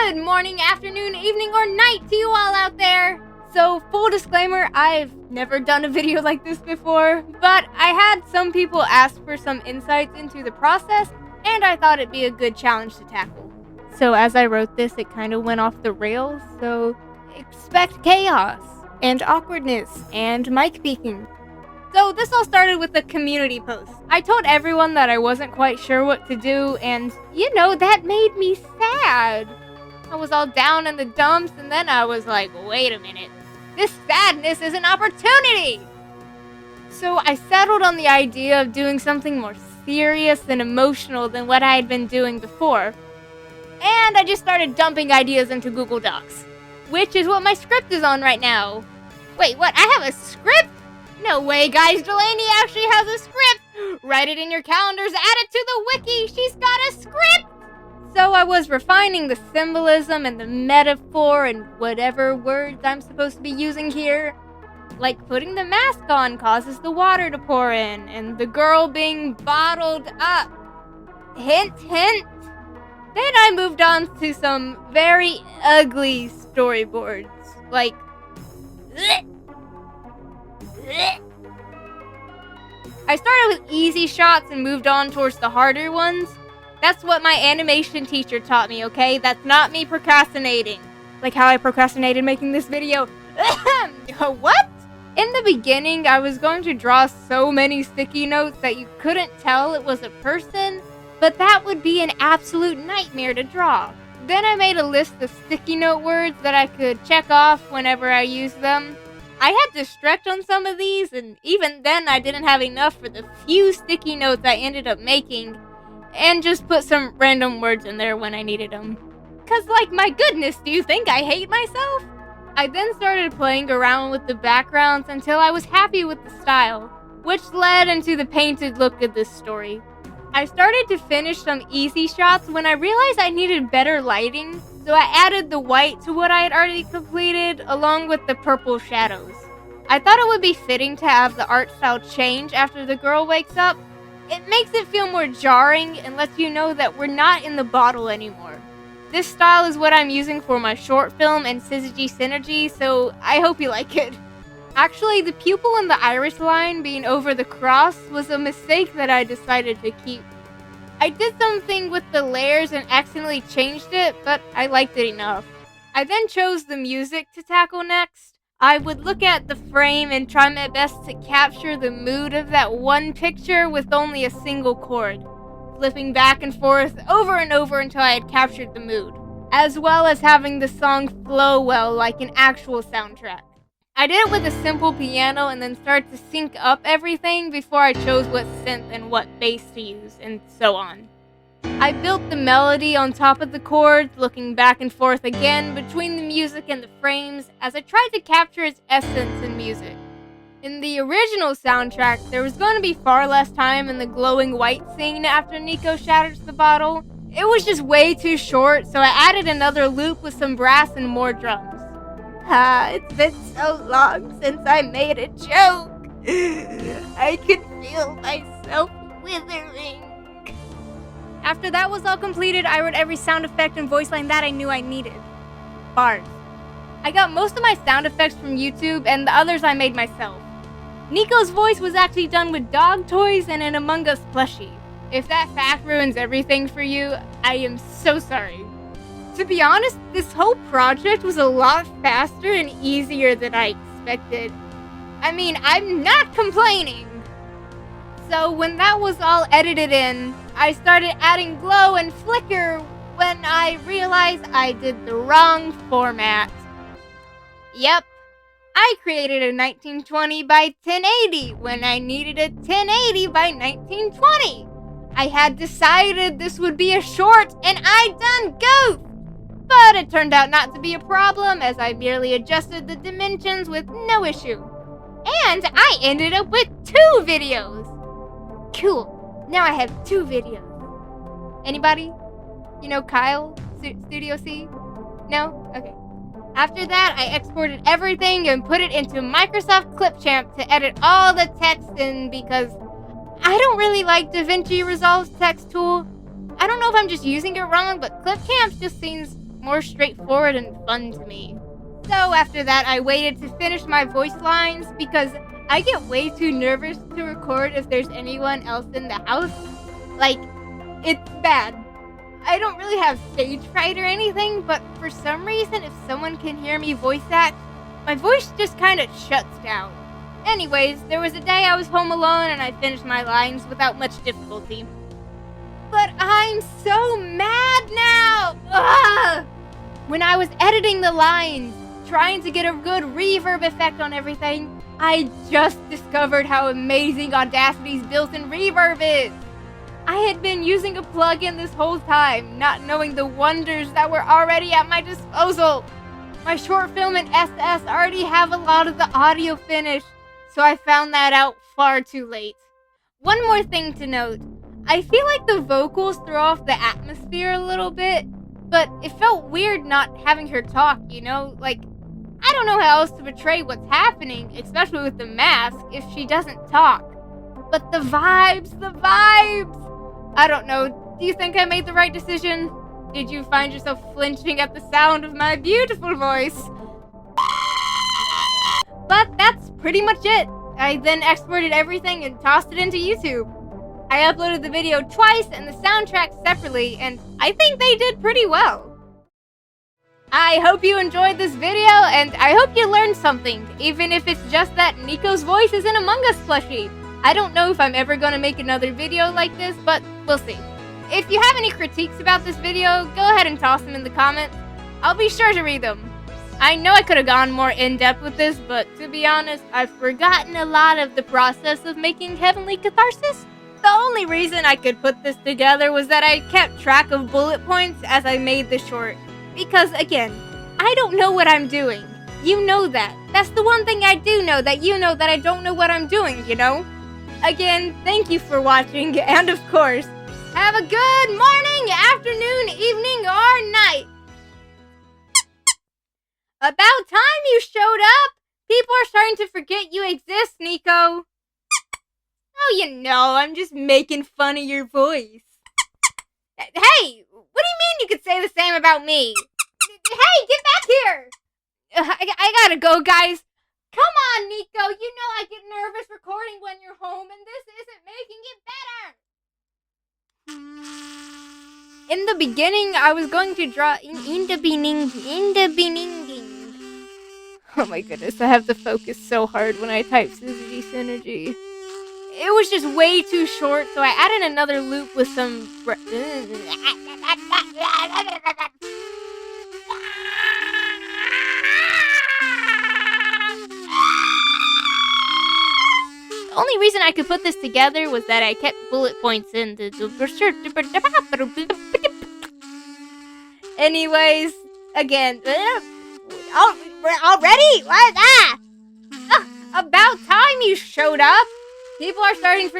Good morning, afternoon, evening, or night to you all out there. So, full disclaimer, I've never done a video like this before, but I had some people ask for some insights into the process, and I thought it'd be a good challenge to tackle. So as I wrote this, it kind of went off the rails, so expect chaos, and awkwardness, and mic peeking. So this all started with a community post. I told everyone that I wasn't quite sure what to do, and that made me sad. I was all down in the dumps, and then I was like, wait a minute. This sadness is an opportunity! So I settled on the idea of doing something more serious and emotional than what I had been doing before. And I just started dumping ideas into Google Docs, which is what my script is on right now. Wait, what? I have a script? No way, guys. Delaney actually has a script. Write it in your calendars, add it to the wiki. She's got a script. So I was refining the symbolism and the metaphor and whatever words I'm supposed to be using here. Like putting the mask on causes the water to pour in, and the girl being bottled up. Hint, hint. Then I moved on to some very ugly storyboards. Like, I started with easy shots and moved on towards the harder ones. That's what my animation teacher taught me, okay? That's not me procrastinating. Like how I procrastinated making this video. What? In the beginning, I was going to draw so many sticky notes that you couldn't tell it was a person, but that would be an absolute nightmare to draw. Then I made a list of sticky note words that I could check off whenever I used them. I had to stretch on some of these, and even then I didn't have enough for the few sticky notes I ended up making, and just put some random words in there when I needed them. Cause my goodness, do you think I hate myself? I then started playing around with the backgrounds until I was happy with the style, which led into the painted look of this story. I started to finish some easy shots when I realized I needed better lighting, so I added the white to what I had already completed along with the purple shadows. I thought it would be fitting to have the art style change after the girl wakes up. It makes it feel more jarring and lets you know that we're not in the bottle anymore. This style is what I'm using for my short film and Syzygy Synergy, so I hope you like it. Actually, the pupil and the iris line being over the cross was a mistake that I decided to keep. I did something with the layers and accidentally changed it, but I liked it enough. I then chose the music to tackle next. I would look at the frame and try my best to capture the mood of that one picture with only a single chord, flipping back and forth over and over until I had captured the mood, as well as having the song flow well like an actual soundtrack. I did it with a simple piano and then started to sync up everything before I chose what synth and what bass to use, and so on. I built the melody on top of the chords, looking back and forth again between the music and the frames as I tried to capture its essence in music. In the original soundtrack, there was going to be far less time in the glowing white scene after Niko shatters the bottle. It was just way too short, so I added another loop with some brass and more drums. It's been so long since I made a joke. I could feel myself withering. After that was all completed, I wrote every sound effect and voice line that I knew I needed. Bars. I got most of my sound effects from YouTube, and the others I made myself. Niko's voice was actually done with dog toys and an Among Us plushie. If that fact ruins everything for you, I am so sorry. To be honest, this whole project was a lot faster and easier than I expected. I mean, I'm not complaining. So when that was all edited in, I started adding glow and flicker when I realized I did the wrong format. Yep, I created a 1920 by 1080 when I needed a 1080 by 1920. I had decided this would be a short and I done goofed. But it turned out not to be a problem as I merely adjusted the dimensions with no issue. And I ended up with 2 videos. Cool, now I have 2 videos. Anybody? Kyle? Studio C? No? Okay. After that, I exported everything and put it into Microsoft Clipchamp to edit all the text in because I don't really like DaVinci Resolve's text tool. I don't know if I'm just using it wrong, but Clipchamp just seems more straightforward and fun to me. So after that, I waited to finish my voice lines because I get way too nervous to record if there's anyone else in the house. Like, it's bad. I don't really have stage fright or anything, but for some reason, if someone can hear me voice act, my voice just kind of shuts down. Anyways, there was a day I was home alone and I finished my lines without much difficulty. But I'm so mad now! Ugh! When I was editing the lines, trying to get a good reverb effect on everything, I just discovered how amazing Audacity's built-in reverb is. I had been using a plugin this whole time, not knowing the wonders that were already at my disposal. My short film and SS already have a lot of the audio finished, so I found that out far too late. One more thing to note. I feel like the vocals throw off the atmosphere a little bit, but it felt weird not having her talk, you know? Like, I don't know how else to portray what's happening, especially with the mask, if she doesn't talk. But the vibes! I don't know, do you think I made the right decision? Did you find yourself flinching at the sound of my beautiful voice? But that's pretty much it. I then exported everything and tossed it into YouTube. I uploaded the video twice and the soundtrack separately, and I think they did pretty well. I hope you enjoyed this video, and I hope you learned something, even if it's just that Niko's voice is an Among Us plushie. I don't know if I'm ever gonna make another video like this, but we'll see. If you have any critiques about this video, go ahead and toss them in the comments. I'll be sure to read them. I know I could have gone more in-depth with this, but to be honest, I've forgotten a lot of the process of making Heavenly Catharsis. The only reason I could put this together was that I kept track of bullet points as I made the short. Because, again, I don't know what I'm doing. You know that. That's the one thing I do know, that you know that I don't know what I'm doing, you know? Again, thank you for watching, and of course, have a good morning, afternoon, evening, or night. About time you showed up! People are starting to forget you exist, Niko. Oh, you know, I'm just making fun of your voice. Hey, what do you mean you could say the same about me? Hey, get back here! I gotta go, guys. Come on, Niko, you know I get nervous recording when you're home, and this isn't making it better. In the beginning, I was going to draw in the beginning. Oh my goodness, I have to focus so hard when I type Syzygy Synergy. It was just way too short, so I added another loop with some... The only reason I could put this together was that I kept bullet points in the... Anyways, again... Already? What? About time you showed up! People are starting for...